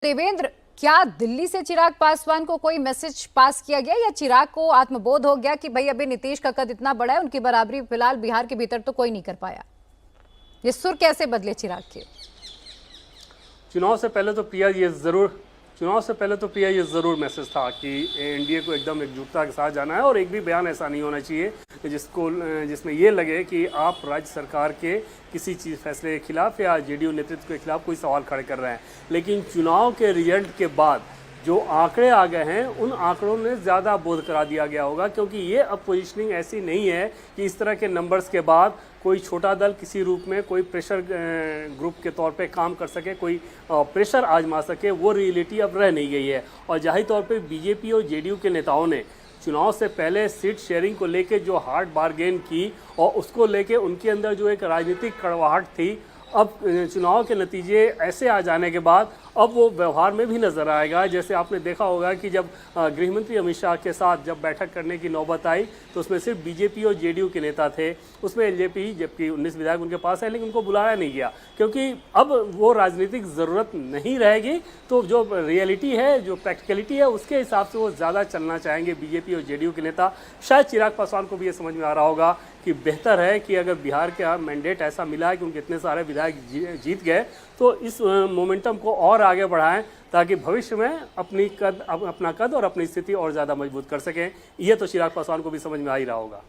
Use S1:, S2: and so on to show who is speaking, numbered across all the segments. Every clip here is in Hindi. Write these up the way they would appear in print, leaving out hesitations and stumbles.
S1: देवेंद्र, क्या दिल्ली से चिराग पासवान को कोई मैसेज पास किया गया या चिराग को आत्मबोध हो गया कि भाई अभी नीतीश का कद इतना बड़ा है, उनकी बराबरी फिलहाल बिहार के भीतर तो कोई नहीं कर पाया? ये सुर कैसे बदले चिराग के?
S2: चुनाव से पहले तो प्रिया ये ज़रूर मैसेज था कि एनडीए को एकदम एकजुटता के साथ जाना है और एक भी बयान ऐसा नहीं होना चाहिए जिसमें ये लगे कि आप राज्य सरकार के किसी चीज़ फैसले के खिलाफ या जेडीयू नेतृत्व के खिलाफ कोई सवाल खड़े कर रहे हैं। लेकिन चुनाव के रिजल्ट के बाद जो आंकड़े आ गए हैं उन आंकड़ों ने ज़्यादा बोध करा दिया गया होगा, क्योंकि ये अब पोजीशनिंग ऐसी नहीं है कि इस तरह के नंबर्स के बाद कोई छोटा दल किसी रूप में कोई प्रेशर ग्रुप के तौर पे काम कर सके, कोई प्रेशर आजमा सके। वो रियलिटी अब रह नहीं गई है। और जाहिर तौर पे बीजेपी और जेडीयू के नेताओं ने चुनाव से पहले सीट शेयरिंग को लेके जो हार्ड बार्गेन की और उसको लेके उनके अंदर जो एक राजनीतिक कड़वाहट थी, अब चुनाव के नतीजे ऐसे आ जाने के बाद अब वो व्यवहार में भी नज़र आएगा। जैसे आपने देखा होगा कि जब गृहमंत्री अमित शाह के साथ जब बैठक करने की नौबत आई तो उसमें सिर्फ बीजेपी और जेडीयू के नेता थे, उसमें एलजेपी जबकि 19 विधायक उनके पास है, लेकिन उनको बुलाया नहीं गया क्योंकि अब वो राजनीतिक ज़रूरत नहीं रहेगी। तो जो रियलिटी है, जो प्रैक्टिकलिटी है, उसके हिसाब से वो ज़्यादा चलना चाहेंगे बीजेपी और जेडीयू के नेता। शायद चिराग पासवान को भी ये समझ में आ रहा होगा कि बेहतर है कि अगर बिहार का मैंडेट ऐसा मिला है कि उनके इतने सारे विधायक जीत गए तो इस मोमेंटम को और आगे बढ़ाएं ताकि भविष्य में अपना कद और अपनी स्थिति और ज़्यादा मजबूत कर सकें। ये तो चिराग पासवान को भी समझ में आ ही रहा होगा।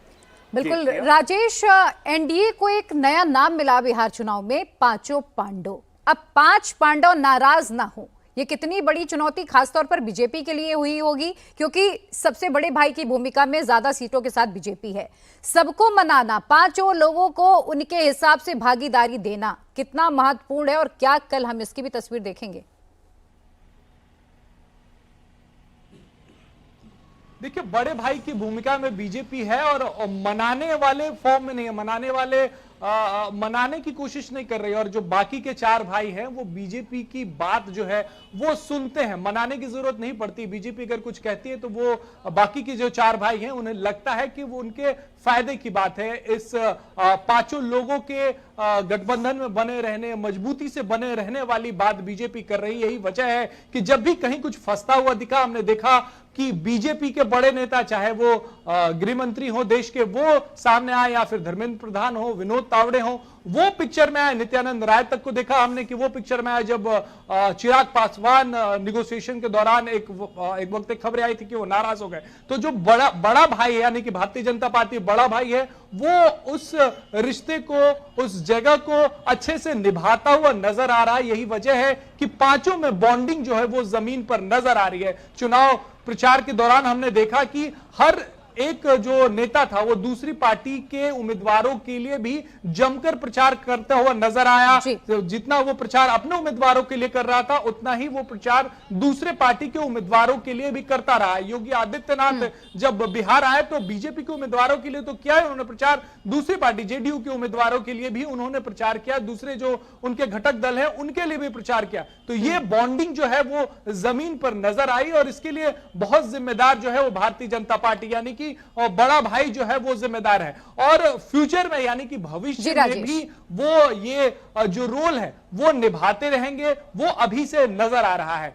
S1: बिल्कुल राजेश, एनडीए को एक नया नाम मिला बिहार चुनाव में, पांचों पांडव। अब 5 पांडव नाराज ना हो, ये कितनी बड़ी चुनौती खासतौर पर बीजेपी के लिए हुई होगी, क्योंकि सबसे बड़े भाई की भूमिका में ज्यादा सीटों के साथ बीजेपी है। सबको मनाना, 5 लोगों को उनके हिसाब से भागीदारी देना कितना महत्वपूर्ण है और क्या कल हम इसकी भी तस्वीर देखेंगे?
S3: देखिए, बड़े भाई की भूमिका में बीजेपी है और मनाने वाले फॉर्म में नहीं है, मनाने की कोशिश नहीं कर रही। और जो बाकी के 4 भाई हैं वो बीजेपी की बात जो है वो सुनते हैं, मनाने की जरूरत नहीं पड़ती। बीजेपी अगर कुछ कहती है तो वो बाकी के जो 4 भाई हैं उन्हें लगता है कि वो उनके फायदे की बात है। इस 5 लोगों के गठबंधन में बने रहने, मजबूती से बने रहने वाली बात बीजेपी कर रही है। यही वजह है कि जब भी कहीं कुछ फंसता हुआ दिखा, हमने देखा कि बीजेपी के बड़े नेता, चाहे वो गृह मंत्री हो देश के, वो सामने आए, या फिर धर्मेंद्र प्रधान हो, विनोद तावड़े हो, वो पिक्चर में आए। नित्यानंद राय तक को देखा हमने कि वो पिक्चर में आए जब चिराग पासवान निगोशिएशन के दौरान एक वक्त एक खबरें आई थी कि वो नाराज हो गए। तो जो बड़ा भाई है, यानी कि भारतीय जनता पार्टी बड़ा भाई है, वो उस रिश्ते को, उस जगह को अच्छे से निभाता हुआ नजर आ रहा है। यही वजह है कि 5 में बॉन्डिंग जो है वो जमीन पर नजर आ रही है। चुनाव प्रचार के दौरान हमने देखा कि हर एक जो नेता था वो दूसरी पार्टी के उम्मीदवारों के लिए भी जमकर प्रचार करता हुआ नजर आया। जितना वो प्रचार अपने उम्मीदवारों के लिए कर रहा था, उतना ही वो प्रचार दूसरे पार्टी के उम्मीदवारों के लिए भी करता रहा। योगी आदित्यनाथ जब बिहार आए तो बीजेपी के उम्मीदवारों के लिए तो किया है उन्होंने प्रचार, दूसरी पार्टी जेडीयू के उम्मीदवारों के लिए भी उन्होंने प्रचार किया, दूसरे जो उनके घटक दल है उनके लिए भी प्रचार किया। तो ये बॉन्डिंग जो है वो जमीन पर नजर आई और इसके लिए बहुत जिम्मेदार जो है वो भारतीय जनता पार्टी यानी और बड़ा भाई जो है वो जिम्मेदार है। और फ्यूचर में यानी कि भविष्य में भी वो ये जो रोल है वो निभाते रहेंगे, वो अभी से नजर आ रहा है।